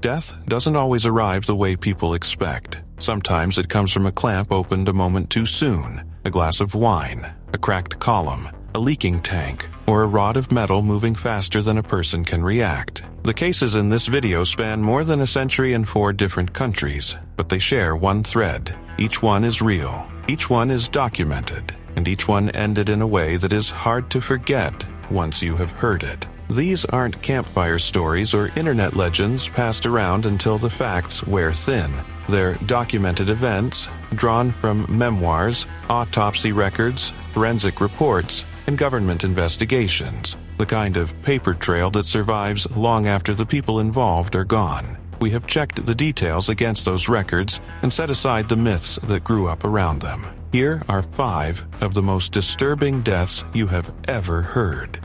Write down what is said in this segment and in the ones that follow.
Death doesn't always arrive the way people expect. Sometimes it comes from a clamp opened a moment too soon, a glass of wine, a cracked column, a leaking tank, or a rod of metal moving faster than a person can react. The cases in this video span more than a century in 4 different countries, but they share one thread. Each one is real, each one is documented, and each one ended in a way that is hard to forget once you have heard it. These aren't campfire stories or internet legends passed around until the facts wear thin. They're documented events, drawn from memoirs, autopsy records, forensic reports, and government investigations, the kind of paper trail that survives long after the people involved are gone. We have checked the details against those records and set aside the myths that grew up around them. Here are 5 of the most disturbing deaths you have ever heard.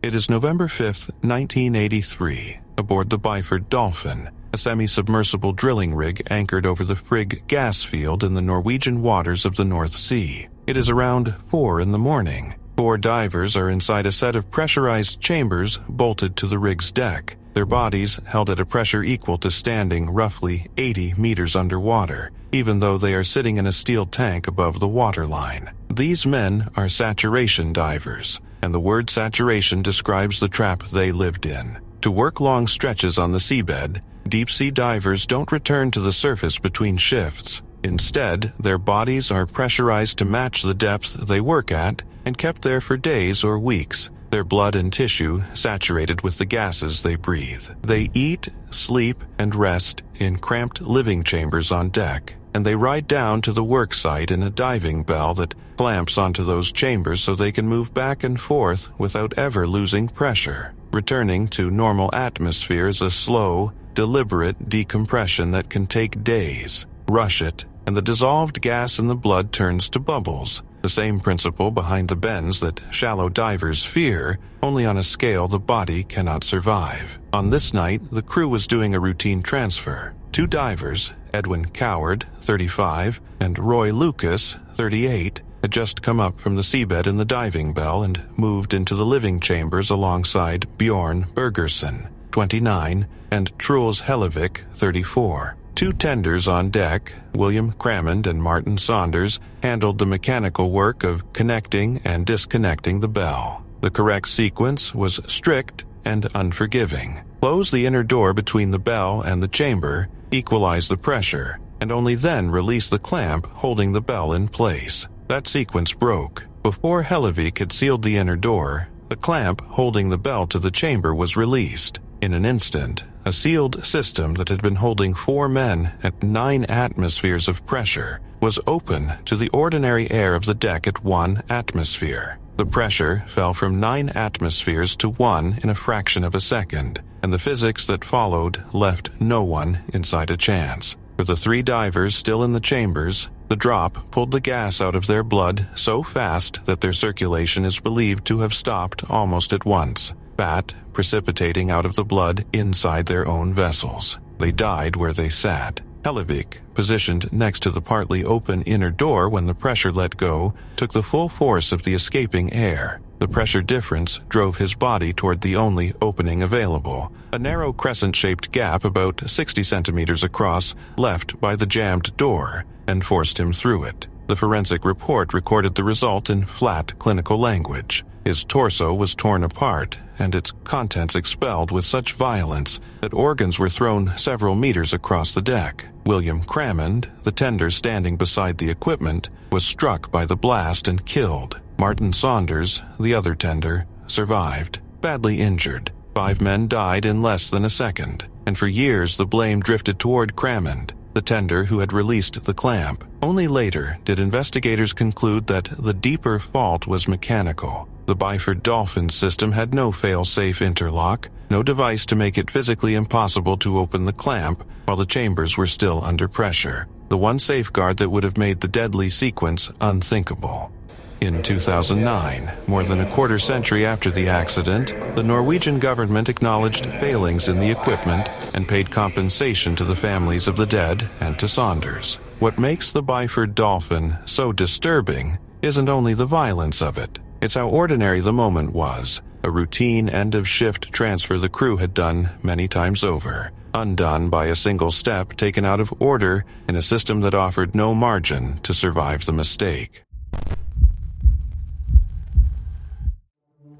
It is November 5th, 1983, aboard the Byford Dolphin, a semi-submersible drilling rig anchored over the Frigg gas field in the Norwegian waters of the North Sea. It is around 4 in the morning. 4 divers are inside a set of pressurized chambers bolted to the rig's deck, their bodies held at a pressure equal to standing roughly 80 meters underwater, even though they are sitting in a steel tank above the waterline. These men are saturation divers, and the word saturation describes the trap they lived in. To work long stretches on the seabed, deep-sea divers don't return to the surface between shifts. Instead, their bodies are pressurized to match the depth they work at and kept there for days or weeks, their blood and tissue saturated with the gases they breathe. They eat, sleep, and rest in cramped living chambers on deck, and they ride down to the work site in a diving bell that clamps onto those chambers so they can move back and forth without ever losing pressure. Returning to normal atmosphere is a slow, deliberate decompression that can take days. Rush it, and the dissolved gas in the blood turns to bubbles. The same principle behind the bends that shallow divers fear, only on a scale the body cannot survive. On this night, the crew was doing a routine transfer. 2 divers, Edwin Coward, 35, and Roy Lucas, 38, had just come up from the seabed in the diving bell and moved into the living chambers alongside Bjorn Bergersen, 29, and Truls Hellevik, 34. 2 tenders on deck, William Crammond and Martin Saunders, handled the mechanical work of connecting and disconnecting the bell. The correct sequence was strict and unforgiving. Close the inner door between the bell and the chamber, equalize the pressure, and only then release the clamp holding the bell in place. That sequence broke. Before Hellevik had sealed the inner door, the clamp holding the bell to the chamber was released. In an instant, a sealed system that had been holding 4 men at 9 atmospheres of pressure was open to the ordinary air of the deck at 1 atmosphere. The pressure fell from 9 atmospheres to 1 in a fraction of a second, and the physics that followed left no one inside a chance. For the 3 divers still in the chambers, the drop pulled the gas out of their blood so fast that their circulation is believed to have stopped almost at once, fat precipitating out of the blood inside their own vessels. They died where they sat. Hellevik, positioned next to the partly open inner door when the pressure let go, took the full force of the escaping air. The pressure difference drove his body toward the only opening available, a narrow crescent-shaped gap about 60 centimeters across left by the jammed door, and forced him through it. The forensic report recorded the result in flat clinical language. His torso was torn apart, and its contents expelled with such violence that organs were thrown several meters across the deck. William Crammond, the tender standing beside the equipment, was struck by the blast and killed. Martin Saunders, the other tender, survived, badly injured. 5 men died in less than a second, and for years the blame drifted toward Crammond, the tender who had released the clamp. Only later did investigators conclude that the deeper fault was mechanical. The Byford Dolphin system had no fail-safe interlock, no device to make it physically impossible to open the clamp while the chambers were still under pressure, the one safeguard that would have made the deadly sequence unthinkable. In 2009, more than a quarter century after the accident, the Norwegian government acknowledged failings in the equipment and paid compensation to the families of the dead and to Saunders. What makes the Byford Dolphin so disturbing isn't only the violence of it. It's how ordinary the moment was, a routine end-of-shift transfer the crew had done many times over, undone by a single step taken out of order in a system that offered no margin to survive the mistake.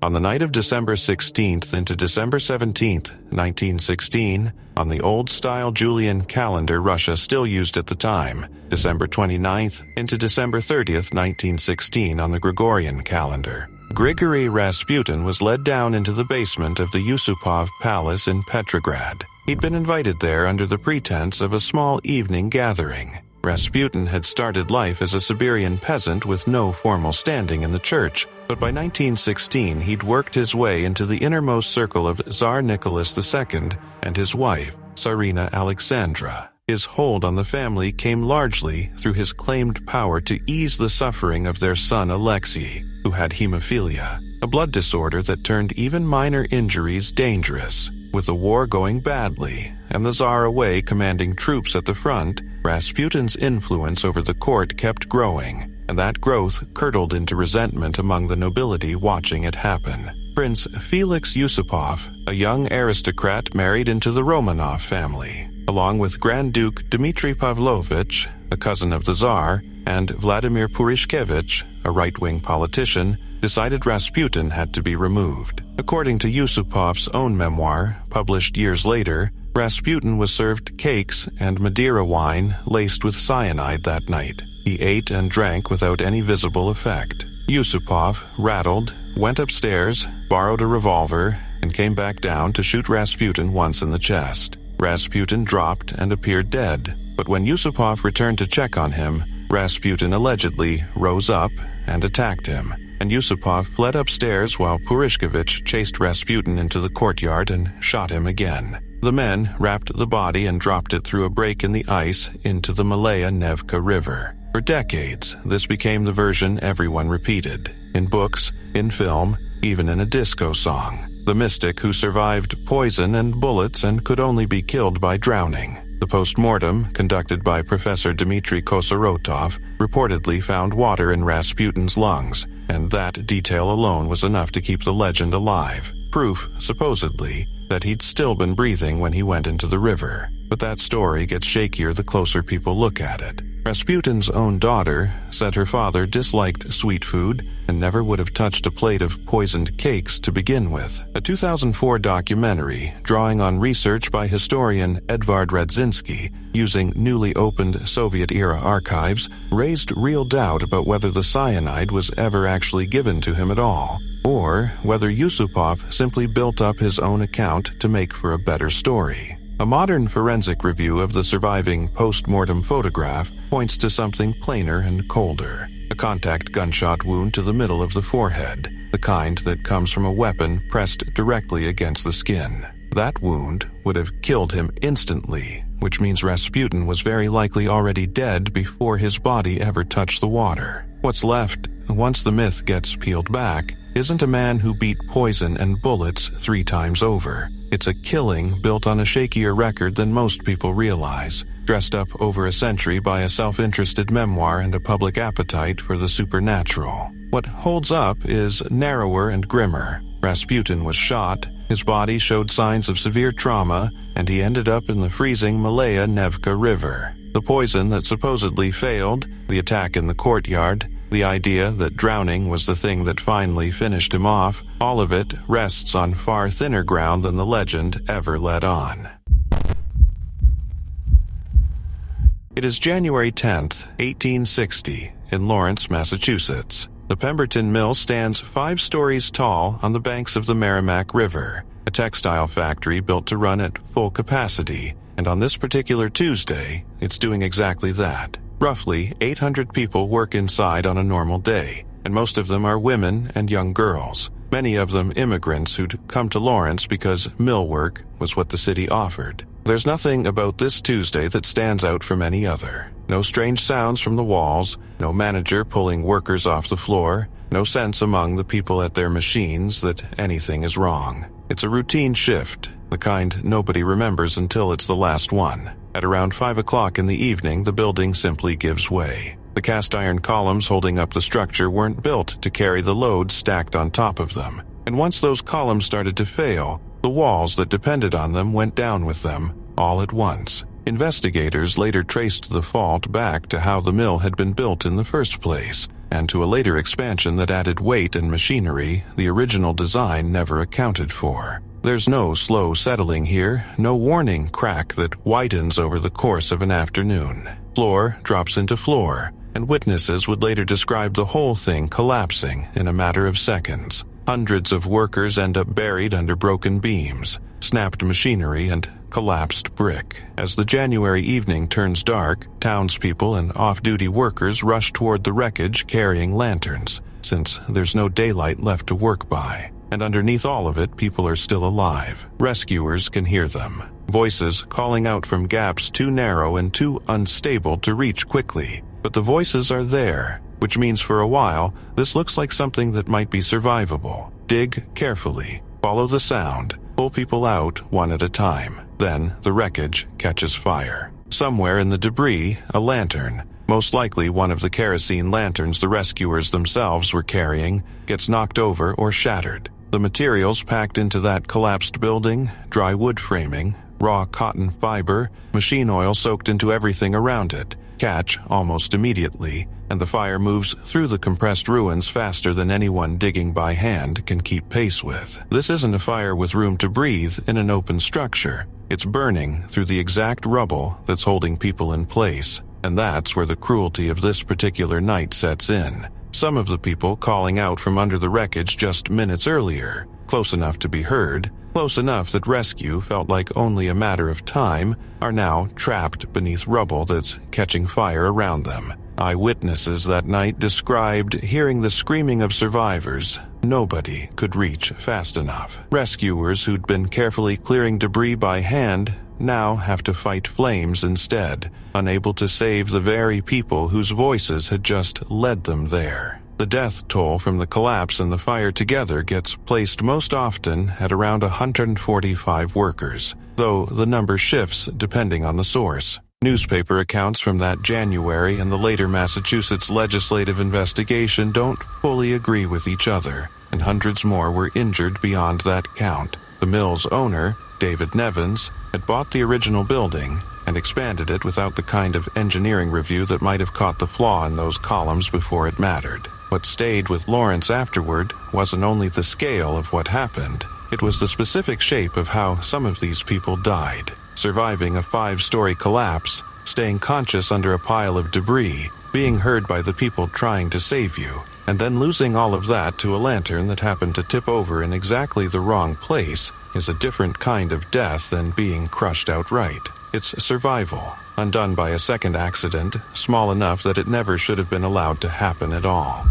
On the night of December 16th into December 17th, 1916, on the old-style Julian calendar Russia still used at the time, December 29th into December 30th, 1916 on the Gregorian calendar, Grigory Rasputin was led down into the basement of the Yusupov Palace in Petrograd. He'd been invited there under the pretense of a small evening gathering. Rasputin had started life as a Siberian peasant with no formal standing in the church, but by 1916 he'd worked his way into the innermost circle of Tsar Nicholas II and his wife, Tsarina Alexandra. His hold on the family came largely through his claimed power to ease the suffering of their son Alexei, who had hemophilia, a blood disorder that turned even minor injuries dangerous. With the war going badly and the Tsar away commanding troops at the front, Rasputin's influence over the court kept growing, and that growth curdled into resentment among the nobility watching it happen. Prince Felix Yusupov, a young aristocrat married into the Romanov family, along with Grand Duke Dmitry Pavlovich, a cousin of the Tsar, and Vladimir Purishkevich, a right-wing politician, decided Rasputin had to be removed. According to Yusupov's own memoir, published years later, Rasputin was served cakes and Madeira wine laced with cyanide that night. He ate and drank without any visible effect. Yusupov, rattled, went upstairs, borrowed a revolver, and came back down to shoot Rasputin once in the chest. Rasputin dropped and appeared dead, but when Yusupov returned to check on him, Rasputin allegedly rose up and attacked him, and Yusupov fled upstairs while Purishkevich chased Rasputin into the courtyard and shot him again. The men wrapped the body and dropped it through a break in the ice into the Malaya Nevka River. For decades, this became the version everyone repeated. In books, in film, even in a disco song. The mystic who survived poison and bullets and could only be killed by drowning. The post-mortem, conducted by Professor Dmitry Kosorotov, reportedly found water in Rasputin's lungs, and that detail alone was enough to keep the legend alive. Proof, supposedly, that he'd still been breathing when he went into the river. But that story gets shakier the closer people look at it. Rasputin's own daughter said her father disliked sweet food and never would have touched a plate of poisoned cakes to begin with. A 2004 documentary, drawing on research by historian Edvard Radzinski, using newly opened Soviet-era archives, raised real doubt about whether the cyanide was ever actually given to him at all, or whether Yusupov simply built up his own account to make for a better story. A modern forensic review of the surviving post-mortem photograph points to something plainer and colder. A contact gunshot wound to the middle of the forehead, the kind that comes from a weapon pressed directly against the skin. That wound would have killed him instantly, which means Rasputin was very likely already dead before his body ever touched the water. What's left, once the myth gets peeled back, isn't a man who beat poison and bullets 3 times over. It's a killing built on a shakier record than most people realize, dressed up over a century by a self-interested memoir and a public appetite for the supernatural. What holds up is narrower and grimmer. Rasputin was shot, his body showed signs of severe trauma, and he ended up in the freezing Malaya Nevka River. The poison that supposedly failed, the attack in the courtyard, the idea that drowning was the thing that finally finished him off, all of it rests on far thinner ground than the legend ever led on. It is January 10th, 1860, in Lawrence, Massachusetts. The Pemberton Mill stands 5 stories tall on the banks of the Merrimack River, a textile factory built to run at full capacity, and on this particular Tuesday, it's doing exactly that. Roughly 800 people work inside on a normal day, and most of them are women and young girls, many of them immigrants who'd come to Lawrence because mill work was what the city offered. There's nothing about this Tuesday that stands out from any other. No strange sounds from the walls, no manager pulling workers off the floor, no sense among the people at their machines that anything is wrong. It's a routine shift, the kind nobody remembers until it's the last one. At around 5 o'clock in the evening, the building simply gives way. The cast iron columns holding up the structure weren't built to carry the load stacked on top of them. and once those columns started to fail, the walls that depended on them went down with them, all at once. Investigators later traced the fault back to how the mill had been built in the first place, and to a later expansion that added weight and machinery the original design never accounted for. There's no slow settling here, no warning crack that whitens over the course of an afternoon. Floor drops into floor, and witnesses would later describe the whole thing collapsing in a matter of seconds. Hundreds of workers end up buried under broken beams, snapped machinery, and collapsed brick. As the January evening turns dark, townspeople and off-duty workers rush toward the wreckage carrying lanterns, since there's no daylight left to work by. And underneath all of it, people are still alive. Rescuers can hear them. Voices calling out from gaps too narrow and too unstable to reach quickly. But the voices are there, which means for a while, this looks like something that might be survivable. Dig carefully, follow the sound, pull people out one at a time. Then the wreckage catches fire. Somewhere in the debris, a lantern, most likely one of the kerosene lanterns the rescuers themselves were carrying, gets knocked over or shattered. The materials packed into that collapsed building, dry wood framing, raw cotton fiber, machine oil soaked into everything around it, catch almost immediately, and the fire moves through the compressed ruins faster than anyone digging by hand can keep pace with. This isn't a fire with room to breathe in an open structure. It's burning through the exact rubble that's holding people in place, and that's where the cruelty of this particular night sets in. Some of the people calling out from under the wreckage just minutes earlier, close enough to be heard, close enough that rescue felt like only a matter of time, are now trapped beneath rubble that's catching fire around them. Eyewitnesses that night described hearing the screaming of survivors. Nobody could reach fast enough. Rescuers who'd been carefully clearing debris by hand now have to fight flames instead, unable to save the very people whose voices had just led them there. The death toll from the collapse and the fire together gets placed most often at around 145 workers, though the number shifts depending on the source. Newspaper accounts from that January and the later Massachusetts legislative investigation don't fully agree with each other, and hundreds more were injured beyond that count. The mill's owner, David Nevins, had bought the original building and expanded it without the kind of engineering review that might have caught the flaw in those columns before it mattered. What stayed with Lawrence afterward wasn't only the scale of what happened, it was the specific shape of how some of these people died. Surviving a 5-story collapse, staying conscious under a pile of debris, being heard by the people trying to save you, and then losing all of that to a lantern that happened to tip over in exactly the wrong place is a different kind of death than being crushed outright. It's survival, undone by a second accident, small enough that it never should have been allowed to happen at all.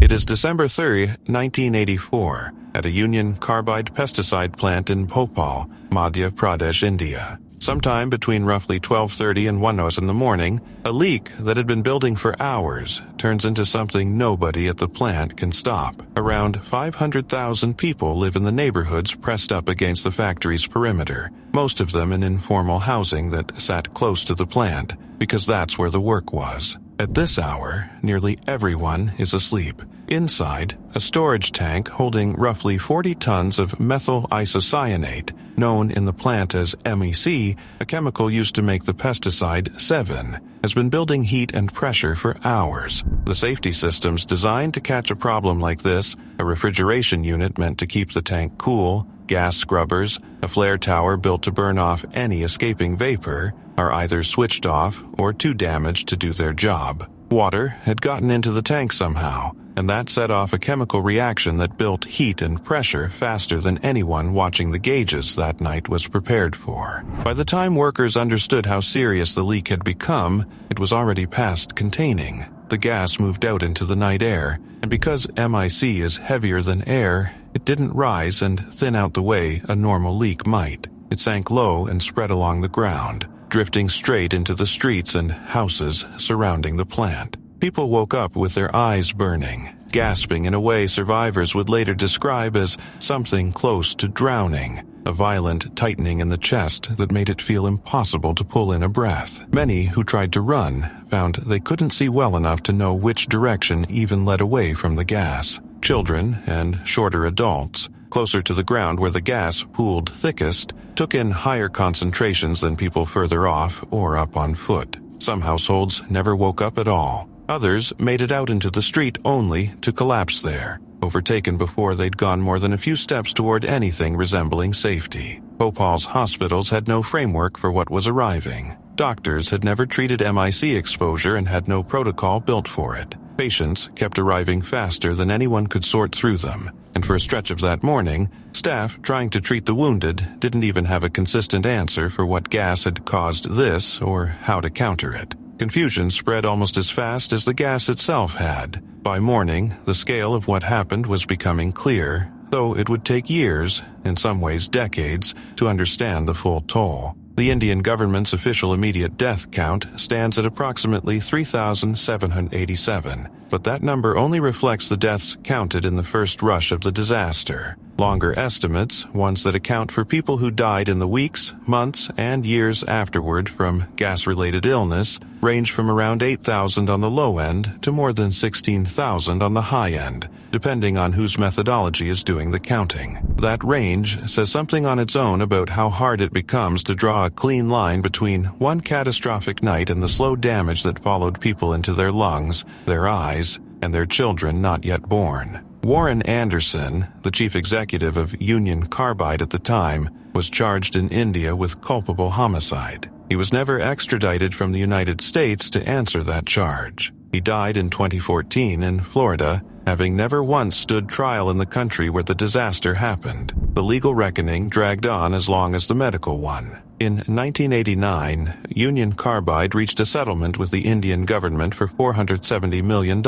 It is December 3, 1984, at a Union Carbide pesticide plant in Bhopal, Madhya Pradesh, India. Sometime between roughly 12:30 and 1 in the morning, a leak that had been building for hours turns into something nobody at the plant can stop. Around 500,000 people live in the neighborhoods pressed up against the factory's perimeter, most of them in informal housing that sat close to the plant, because that's where the work was. At this hour, nearly everyone is asleep. Inside, a storage tank holding roughly 40 tons of methyl isocyanate, known in the plant as MEC, a chemical used to make the pesticide 7, has been building heat and pressure for hours. The safety systems designed to catch a problem like this, a refrigeration unit meant to keep the tank cool, gas scrubbers, a flare tower built to burn off any escaping vapor, are either switched off or too damaged to do their job. Water had gotten into the tank somehow, and that set off a chemical reaction that built heat and pressure faster than anyone watching the gauges that night was prepared for. By the time workers understood how serious the leak had become, it was already past containing. The gas moved out into the night air, and because MIC is heavier than air, it didn't rise and thin out the way a normal leak might. It sank low and spread along the ground, drifting straight into the streets and houses surrounding the plant. People woke up with their eyes burning, gasping in a way survivors would later describe as something close to drowning, a violent tightening in the chest that made it feel impossible to pull in a breath. Many who tried to run found they couldn't see well enough to know which direction even led away from the gas. Children and shorter adults, closer to the ground where the gas pooled thickest, took in higher concentrations than people further off or up on foot. Some households never woke up at all. Others made it out into the street only to collapse there, overtaken before they'd gone more than a few steps toward anything resembling safety. Bhopal's hospitals had no framework for what was arriving. Doctors had never treated MIC exposure and had no protocol built for it. Patients kept arriving faster than anyone could sort through them, and for a stretch of that morning, staff trying to treat the wounded didn't even have a consistent answer for what gas had caused this or how to counter it. Confusion spread almost as fast as the gas itself had. By morning, the scale of what happened was becoming clear, though it would take years, in some ways decades, to understand the full toll. The Indian government's official immediate death count stands at approximately 3,787, but that number only reflects the deaths counted in the first rush of the disaster. Longer estimates, ones that account for people who died in the weeks, months, and years afterward from gas-related illness, range from around 8,000 on the low end to more than 16,000 on the high end, depending on whose methodology is doing the counting. That range says something on its own about how hard it becomes to draw a clean line between one catastrophic night and the slow damage that followed people into their lungs, their eyes, and their children not yet born. Warren Anderson, the chief executive of Union Carbide at the time, was charged in India with culpable homicide. He was never extradited from the United States to answer that charge. He died in 2014 in Florida, having never once stood trial in the country where the disaster happened. The legal reckoning dragged on as long as the medical one. In 1989, Union Carbide reached a settlement with the Indian government for $470 million,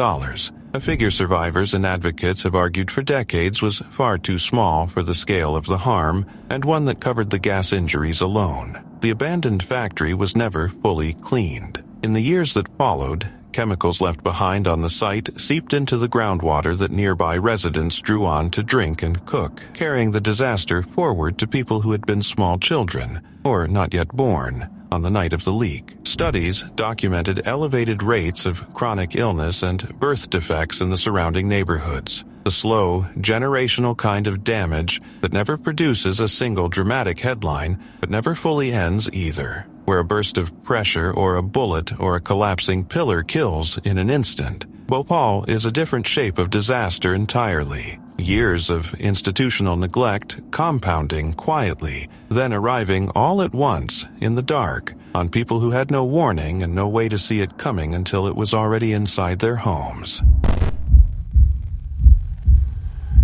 a figure survivors and advocates have argued for decades was far too small for the scale of the harm, and one that covered the gas injuries alone. The abandoned factory was never fully cleaned. In the years that followed, chemicals left behind on the site seeped into the groundwater that nearby residents drew on to drink and cook, carrying the disaster forward to people who had been small children, or not yet born, on the night of the leak. Studies documented elevated rates of chronic illness and birth defects in the surrounding neighborhoods, the slow, generational kind of damage that never produces a single dramatic headline, but never fully ends either, where a burst of pressure or a bullet or a collapsing pillar kills in an instant. Bhopal is a different shape of disaster entirely. Years of institutional neglect compounding quietly, then arriving all at once, in the dark, on people who had no warning and no way to see it coming until it was already inside their homes.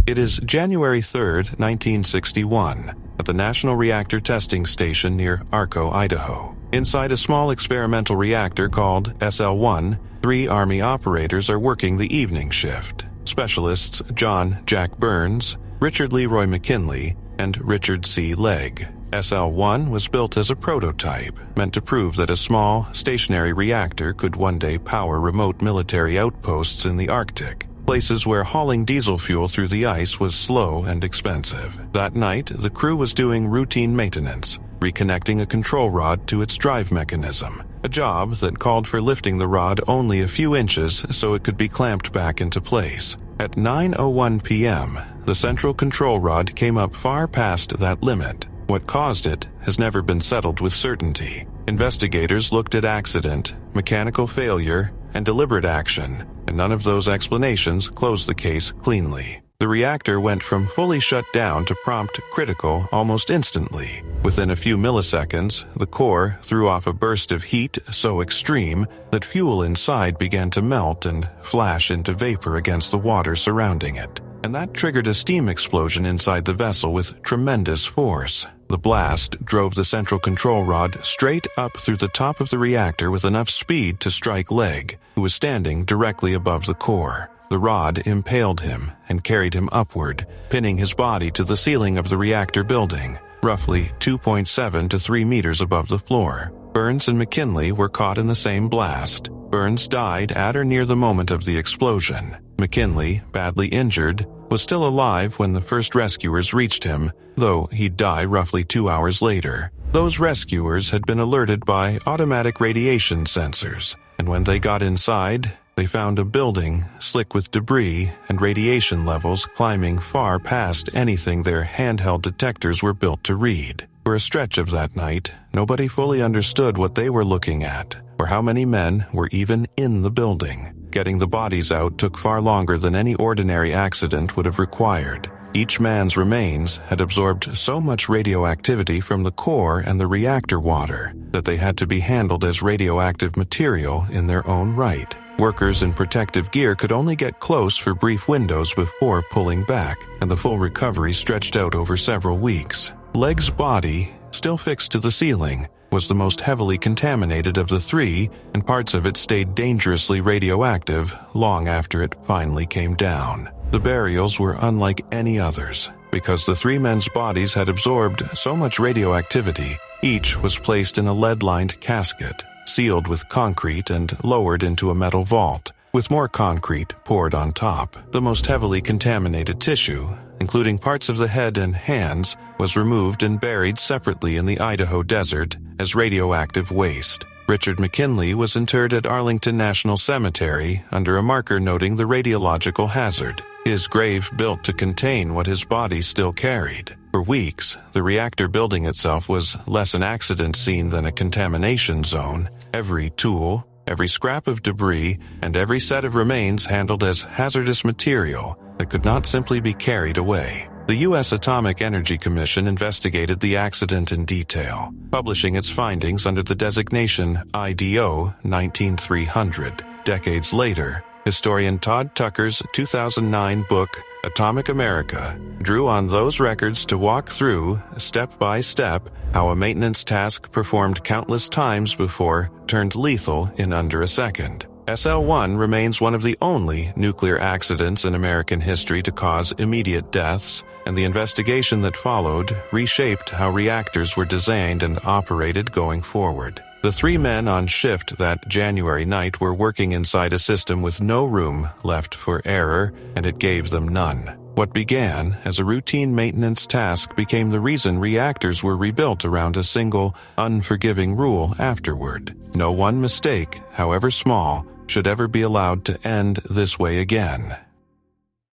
It is January 3rd, 1961, at the National Reactor Testing Station near Arco, Idaho. Inside a small experimental reactor called SL-1, 3 Army operators are working the evening shift. Specialists John Jack Burns, Richard Leroy McKinley, and Richard C. Legg. SL-1 was built as a prototype, meant to prove that a small, stationary reactor could one day power remote military outposts in the Arctic, places where hauling diesel fuel through the ice was slow and expensive. That night, the crew was doing routine maintenance, reconnecting a control rod to its drive mechanism, a job that called for lifting the rod only a few inches so it could be clamped back into place. At 9:01 p.m., the central control rod came up far past that limit. What caused it has never been settled with certainty. Investigators looked at accident, mechanical failure, and deliberate action, and none of those explanations closed the case cleanly. The reactor went from fully shut down to prompt critical almost instantly. Within a few milliseconds, the core threw off a burst of heat so extreme that fuel inside began to melt and flash into vapor against the water surrounding it. And that triggered a steam explosion inside the vessel with tremendous force. The blast drove the central control rod straight up through the top of the reactor with enough speed to strike Legg, who was standing directly above the core. The rod impaled him and carried him upward, pinning his body to the ceiling of the reactor building, roughly 2.7 to 3 meters above the floor. Burns and McKinley were caught in the same blast. Burns died at or near the moment of the explosion. McKinley, badly injured, was still alive when the first rescuers reached him, though he'd die roughly 2 hours later. Those rescuers had been alerted by automatic radiation sensors, and when they got inside, they found a building slick with debris and radiation levels climbing far past anything their handheld detectors were built to read. For a stretch of that night, nobody fully understood what they were looking at, or how many men were even in the building. Getting the bodies out took far longer than any ordinary accident would have required. Each man's remains had absorbed so much radioactivity from the core and the reactor water that they had to be handled as radioactive material in their own right. Workers in protective gear could only get close for brief windows before pulling back, and the full recovery stretched out over several weeks. Legg's body, still fixed to the ceiling, was the most heavily contaminated of the three, and parts of it stayed dangerously radioactive long after it finally came down. The burials were unlike any others, because the three men's bodies had absorbed so much radioactivity. Each was placed in a lead-lined casket, sealed with concrete and lowered into a metal vault, with more concrete poured on top. The most heavily contaminated tissue, including parts of the head and hands, was removed and buried separately in the Idaho desert as radioactive waste. Richard McKinley was interred at Arlington National Cemetery under a marker noting the radiological hazard, his grave built to contain what his body still carried. For weeks, the reactor building itself was less an accident scene than a contamination zone. Every tool, every scrap of debris, and every set of remains handled as hazardous material that could not simply be carried away. The U.S. Atomic Energy Commission investigated the accident in detail, publishing its findings under the designation IDO 19300. Decades later, historian Todd Tucker's 2009 book, Atomic America, drew on those records to walk through, step by step, how a maintenance task performed countless times before turned lethal in under a second. SL-1 remains one of the only nuclear accidents in American history to cause immediate deaths, and the investigation that followed reshaped how reactors were designed and operated going forward. The three men on shift that January night were working inside a system with no room left for error, and it gave them none. What began as a routine maintenance task became the reason reactors were rebuilt around a single, unforgiving rule afterward. No one mistake, however small, should ever be allowed to end this way again.